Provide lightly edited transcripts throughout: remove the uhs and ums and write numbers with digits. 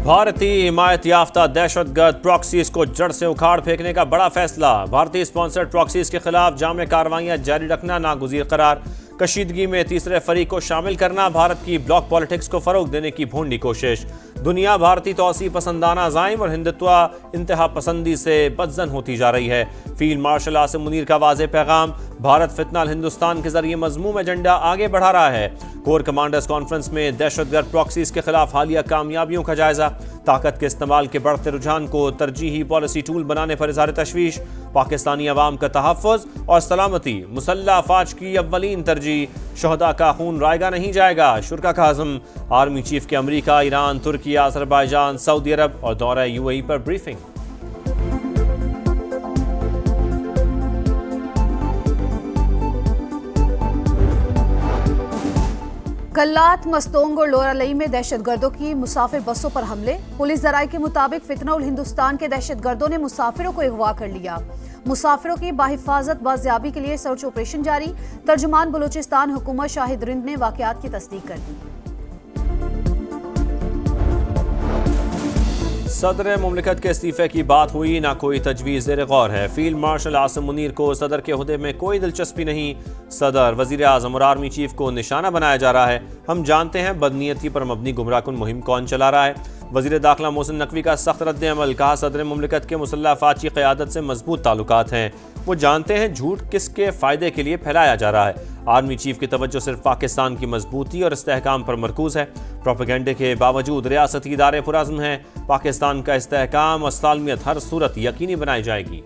भारतीय हिमायत याफ्ता दहशतगर्द प्रॉक्सीज को जड़ से उखाड़ फेंकने का बड़ा फैसला। भारतीय स्पॉन्सर्ड प्रॉक्सीज के खिलाफ जामे कार्रवाइयां जारी रखना नागुज़ीर करार। कशीदगी में तीसरे फरीक को शामिल करना भारत की ब्लॉक पॉलिटिक्स को फरोग देने की भोंडी कोशिश। दुनिया भारतीय तौसी पसंदाना ज़ाइम और हिंदुत्व इंतहा पसंदी से बदजन होती जा रही है। फील्ड मार्शल आसिम मुनीर का वाज़ेह पैगाम, भारत फितनाल हिंदुस्तान के जरिए मजमूम एजेंडा आगे बढ़ा रहा है। कोर कमांडर्स कॉन्फ्रेंस में दहशतगर्द प्रॉक्सीज के खिलाफ हालिया कामयाबियों का जायजा। ताकत के इस्तेमाल के बढ़ते रुझान को तरजीही पॉलिसी टूल बनाने पर इज़हार तशवीश। पाकिस्तानी अवाम का तहफ़्फ़ुज़ और सलामती मुसल्लह अफ़वाज की अव्वलीन तरजीह। शहदा का खून रायगा नहीं जाएगा, शुरा का आज़म। आर्मी चीफ के अमरीका, ईरान, तुर्की, अज़रबैजान, सऊदी अरब और दौरा UAE पर ब्रीफिंग। कल्लात, मस्तोंग और लोरालई में दहशतगर्दों की मुसाफिर बसों पर हमले। पुलिस जराये के मुताबिक फितनउल हिंदुस्तान के दहशतगर्दों ने मुसाफिरों को अगवा कर लिया। मुसाफिरों की बाहिफाजत बाजियाबी के लिए सर्च ऑपरेशन जारी। तर्जुमान बलूचिस्तान हुकूमत शाहिद रिंद ने वाकयात की तस्दीक कर दी। सदर मुमलिकत के इस्तीफे की बात हुई, ना कोई तजवीज़ ज़ेर गौर है। फील्ड मार्शल आसिम मुनीर को सदर के ओहदे में कोई दिलचस्पी नहीं। सदर, वज़ीर आज़म और आर्मी चीफ को निशाना बनाया जा रहा है। हम जानते हैं बदनीयती पर मबनी गुमराहकुन मुहिम कौन चला रहा है। वज़ीर दाखिला मोहसिन नकवी का सख्त रद्द अमल, कहा सदर मुमलिकत के मुसल्लह अफ़वाज की क़यादत से मजबूत ताल्लुकात हैं। वो जानते हैं झूठ किसके फ़ायदे के लिए फैलाया जा रहा है। आर्मी चीफ की तवज्जो सिर्फ पाकिस्तान की मजबूती और इस्तेहकाम पर मरकूज़ है। प्रोपेगेंडे के बावजूद रियासती इदारे पुरअज़्म हैं। पाकिस्तान का इस्तेहकाम और सालमियत हर सूरत यकीनी बनाई जाएगी।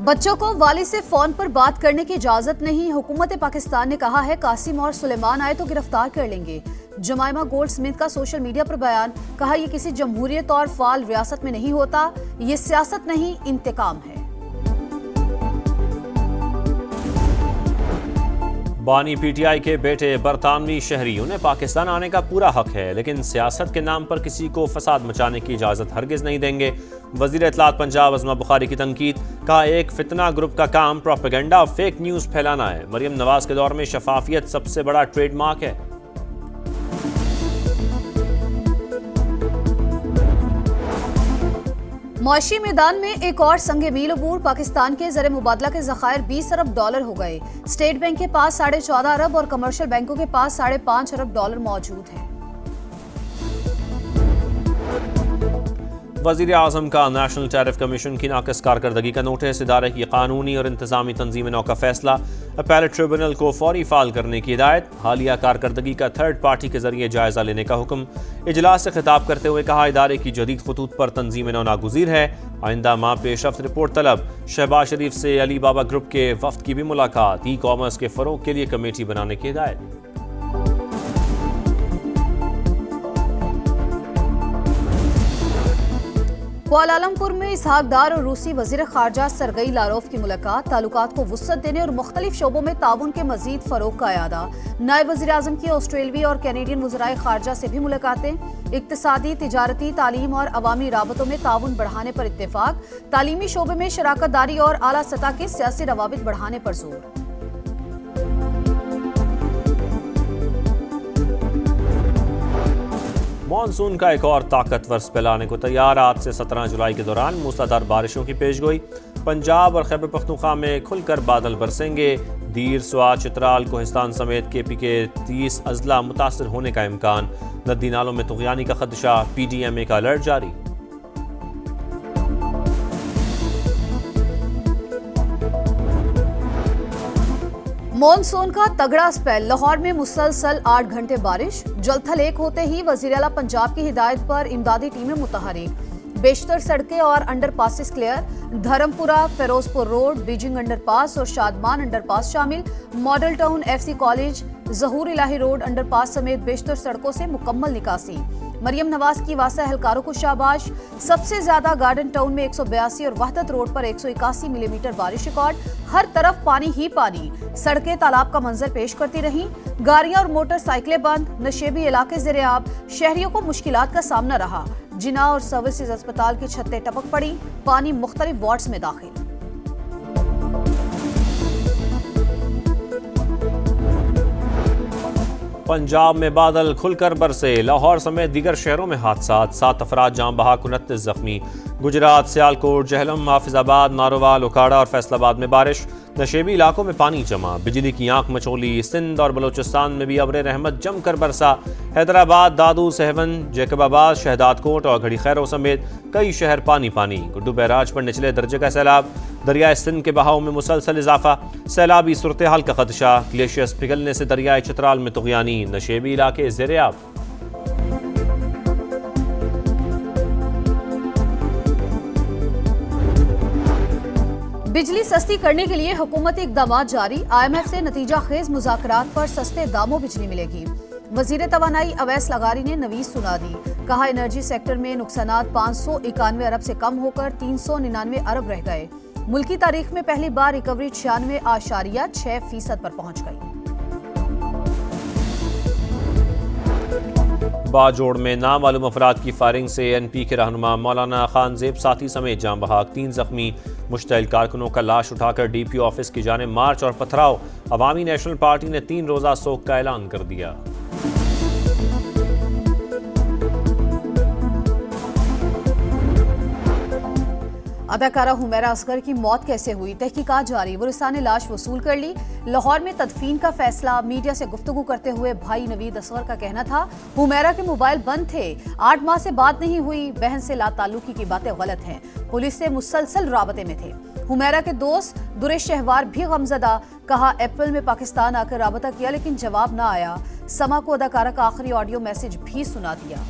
बच्चों को वालिद से फोन पर बात करने की इजाजत नहीं। हुकूमत पाकिस्तान ने कहा है कासिम और सुलेमान आए तो गिरफ्तार कर लेंगे। जमाइमा गोल्ड स्मिथ का सोशल मीडिया पर बयान, कहा यह किसी जमहूरियत और फाल रियासत में नहीं होता, ये सियासत नहीं इंतकाम है। बानी PTI के बेटे बरतानवी शहरी, उन्हें पाकिस्तान आने का पूरा हक है, लेकिन सियासत के नाम पर किसी को फसाद मचाने की इजाज़त हरगिज़ नहीं देंगे। वज़ीर इत्तलात पंजाब अज़मा बुखारी की तनकीद, कहा एक फितना ग्रुप का काम प्रोपेगेंडा और फेक न्यूज़ फैलाना है। मरियम नवाज के दौर में शफाफियत सबसे बड़ा ट्रेडमार्क है। मुआशी मैदान में एक और संगे मील अबूर। पाकिस्तान के ज़र मुबादला के ज़खायर $20 अरब हो गए। स्टेट बैंक के पास $14.5 अरब और कमर्शियल बैंकों के पास $5.5 अरब मौजूद है। वज़ीर आज़म का नेशनल टैरिफ कमीशन की नाक़िस कारकर्दगी का नोटिस। इदारे की कानूनी और इंतज़ामी तंजीम नौ का फैसला। अपैलेट ट्रिब्यूनल को फौरी फाल करने की हिदायत। हालिया कारकर्दगी का थर्ड पार्टी के जरिए जायजा लेने का हुक्म। इजलास से खिताब करते हुए कहा इदारे की जदीद खतूत पर तंजीम नौ नागुज़ीर है। आइंदा माह पेशरफ्त रिपोर्ट तलब। शहबाज शरीफ से अली बाबा ग्रुप के वफ्द की भी मुलाकात। ई कॉमर्स के फ़रोग के लिए कमेटी बनाने की हिदायत। कुआलालमपुर में इसहाक डार और रूसी वज़ीर ख़ारजा सरगई लारोफ की मुलाकात। ताल्लुकात को वुसअत देने और मुख्तलिफ शोबों में ताउन के मज़ीद फ़रोग का इरादा। नायब वज़ीर आज़म की ऑस्ट्रेलवी और कैनेडियन वज़राए ख़ारजा से भी मुलाकातें। इक़्तिसादी, तिजारती, तालीम और अवामी राबतों में ताउन बढ़ाने पर इत्तेफाक। तालीमी शोबे में शराकत दारी और आला सतह के सियासी रवाबित बढ़ाने पर जोर। मॉनसून का एक और ताकतवर स्पेल आने को तैयार। आज से 17 जुलाई के दौरान मूसलाधार बारिशों की पेशगोई। पंजाब और खैबर पख्तूनख्वा में खुलकर बादल बरसेंगे। दीर, स्वात, चित्राल, कोहिस्तान समेत KP के 30 अजला मुतासर होने का इम्कान। नदी नालों में तुग़यानी का खदशा। PDMA का अलर्ट जारी। मॉनसून का तगड़ा स्पेल। लाहौर में मुसलसल 8 घंटे बारिश। जलथल एक होते ही वज़ीर आला पंजाब की हिदायत पर इमदादी टीमें मुतहरिक। बेशतर सड़कें और underpasses clear. Dharampura, Ferozepur road, Beijing underpass और शादमान अंडरपास शामिल। Model town, FC college, Zahoor Elahi road underpass समेत बेशतर सड़कों से मुकम्मल निकासी। मरियम नवाज की वासा एहलकारों को शाबाश। सबसे ज्यादा गार्डन टाउन में 182 और वहदत रोड पर 181 मिलीमीटर बारिश रिकॉर्ड। हर तरफ पानी ही पानी। सड़कें तालाब का मंजर पेश करती रहीं। गाड़ियां और मोटरसाइकिलें बंद। नशेबी इलाके ज़ेरे-आब। शहरियों को मुश्किलात का सामना रहा। जिना और सर्विसेज अस्पताल की छतें टपक पड़ी। पानी मुख्तलिफ वार्ड्स में दाखिल। पंजाब में बादल खुलकर बरसे, लाहौर समेत दीगर शहरों में हादसा, 7 अफराद जान बहक, 29 जख्मी। गुजरात, सियालकोट, जहलम, हाफिजाबाद, नारोवाल, उकाड़ा और फैसलाबाद में बारिश, नशेबी इलाकों में पानी जमा, बिजली की आंख मचोली। सिंध और बलोचिस्तान में भी अब्र रहमत जमकर बरसा। हैदराबाद, दादू, सहवन, जैकबाबाद, शहदादकोट और घड़ी खैरों समेत कई शहर पानी पानी। गुड्डू बैराज पर निचले दर्जे का सैलाब, दरियाए सिंध के बहाव में मुसलसल इजाफा, सैलाबी सूरत हाल का खदशा, ग्लेशियर्स पिघलने से दरियाए चित्राल में तुगयानी, नशेबी इलाके ज़ेर-ए-आब। बिजली सस्ती करने के लिए हुकूमती इक़दाम जारी, IMF से नतीजा खेज मुज़ाकरात पर सस्ते दामों बिजली मिलेगी। वज़ीर तवानाई अवैस लगारी ने नवीस सुना दी, कहा एनर्जी सेक्टर में नुकसानात 591 अरब से कम होकर 399 अरब रह गए। मुल्की तारीख में पहली बार रिकवरी 96.6% पर पहुंच गई। बाजोड़ में नामालूम अफराद की फायरिंग से NP के रहनुमा मौलाना खान ज़ेब साथी समेत जान बहक, 3 जख्मी। मुश्तइल कारकुनों का लाश उठाकर DPO ऑफिस की जानिब मार्च और पथराव, अवामी नेशनल पार्टी ने 3 रोज़ा सोग का ऐलान कर दिया। अदाकारा हुमैरा असगर की मौत कैसे हुई, तहकीकात जारी, वरिसा ने लाश वसूल कर ली। लाहौर में तदफीन का फैसला, मीडिया से गुफ्तगू करते हुए भाई नवीद असगर का कहना था हुमैरा के मोबाइल बंद थे, 8 माह से बात नहीं हुई, बहन से लाताल्लुकी की बातें गलत हैं, पुलिस से मुसलसल राबते में थे। हुमैरा के दोस्त दुरेश शहवार भी गमजदा, कहा अप्रैल में पाकिस्तान आकर राबता किया लेकिन जवाब ना आया। समा को अदाकारा का आखिरी ऑडियो मैसेज भी सुना दिया।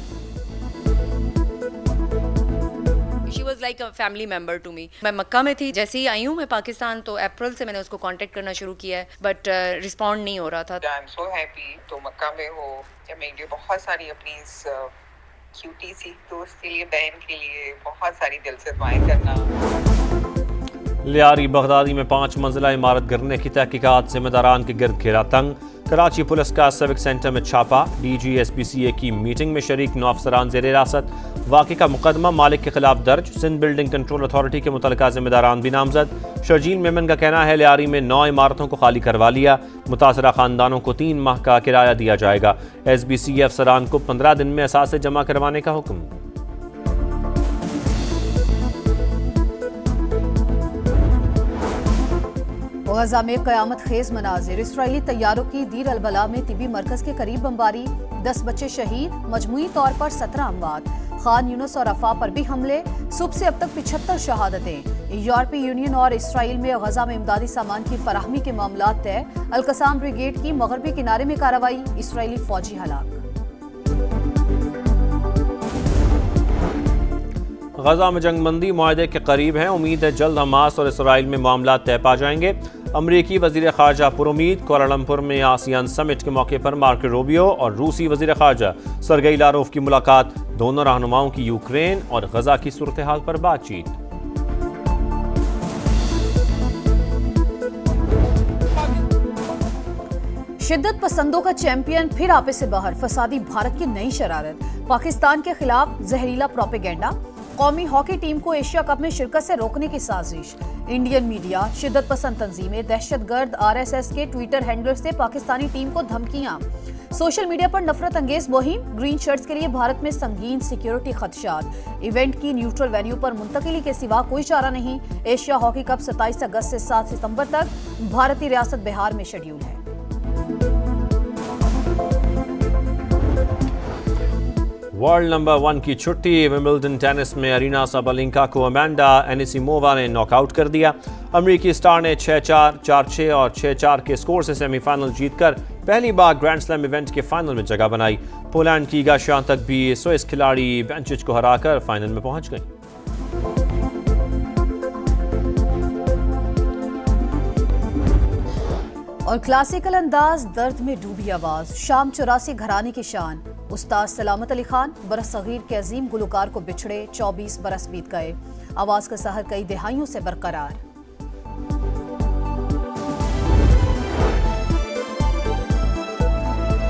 She was like a family member to me. मैं मक्का में थी, जैसे ही आई हूँ मैं पाकिस्तान, तो अप्रैल से मैंने उसको कांटेक्ट करना शुरू किया है, बट रिस्पॉन्ड नहीं हो रहा था। आई एम सो हैप्पी तो मक्का में हो, या मेरे लिए बहुत सारी अपनी इस क्यूटी सी दोस्त के लिए, बहन के लिए बहुत सारी दिल से दुआएं करना। लियारी बगदादी में 5 मंजिला इमारत गिरने की तहकीकात, जिम्मेदारान के गिर्द घेरा तंग। कराची पुलिस का सिविक सेंटर में छापा, DG SPCA की मीटिंग में शरीक 9 अफसरान ज़ेर हिरासत। वाक़े का मुकदमा मालिक के खिलाफ दर्ज, सिंध बिल्डिंग कंट्रोल अथॉरिटी के मुतलका जिम्मेदारान भी नामजद। शर्जील मेमन का कहना है लियारी में 9 इमारतों को खाली करवा लिया, मुतासरा खानदानों को 3 माह का किराया दिया जाएगा। SBCA अफसरान को 15 दिन में असासे जमा करवाने का हुक्म। गजा में क़यामत खेज मनाजिर, इसराइली तैयारों की दीर अलबला में तिबी मरकज के करीब बमबारी, 10 बच्चे शहीद, मजमूई तौर पर 17 अमवात। खान यूनुस और रफा पर भी हमले, सुबह से अब तक 75 शहादतें। यूरोपीय यूनियन और इसराइल में गजा में इमदादी सामान की फराहमी के मामला तय, अलकसाम ब्रिगेड की मगरबी किनारे में कार्रवाई, इसराइली फौजी हलाक। गजा में जंगबंदी मुआहदे के करीब है, उम्मीद है जल्द हमास और इसराइल में मामला तय पा जाएंगे। अमरीकी वजीर खारजा पुरुमीद, कुआलालंपुर में आसियान समिट के मौके पर मार्को रूबियो और रूसी वजीर खारजा सरगेई लारोव की मुलाकात, दोनों रहनुमाओं की यूक्रेन और गजा की सूरत हाल पर बातचीत। शिद्दत पसंदों का चैंपियन फिर आपे से बाहर, फसादी भारत की नई शरारत, पाकिस्तान के खिलाफ जहरीला प्रोपेगेंडा, कौमी हॉकी टीम को एशिया कप में शिरकत से रोकने की साजिश। इंडियन मीडिया, शिद्दत पसंद तंजीमें, दहशतगर्द RSS के ट्विटर हैंडलर से पाकिस्तानी टीम को धमकियां, सोशल मीडिया पर नफरत अंगेज मुहिम, ग्रीन शर्ट्स के लिए भारत में संगीन सिक्योरिटी खदशात, इवेंट की न्यूट्रल वेन्यू पर मुंतकिली के सिवा कोई चारा नहीं। एशिया हॉकी कप 27 अगस्त से 7 सितंबर तक भारतीय रियासत बिहार में शेड्यूल है। वर्ल्ड नंबर 1 की छुट्टी, विंबलडन टेनिस में अरीना साबालेंका को अमांडा एनिसिमोवा ने नॉकआउट कर दिया। अमरीकी स्टार ने 6-4, 4-6 और 6-4 के स्कोर से सेमीफाइनल जीतकर पहली बार ग्रैंड स्लैम इवेंट के फाइनल में जगह बनाई। पोलैंड की इगा श्वियातेक भी स्विस खिलाड़ी बेंचिच को हराकर फाइनल में पहुंच गई। और क्लासिकल अंदाज, दर्द में डूबी आवाज, शाम 84 घराने की शान, उस्ताद सलामत अली खान बरस सगीर के अजीम गुलकार को बिछड़े 24 बरस बीत गए। आवाज का सहर कई दहाइयों से बरकरार।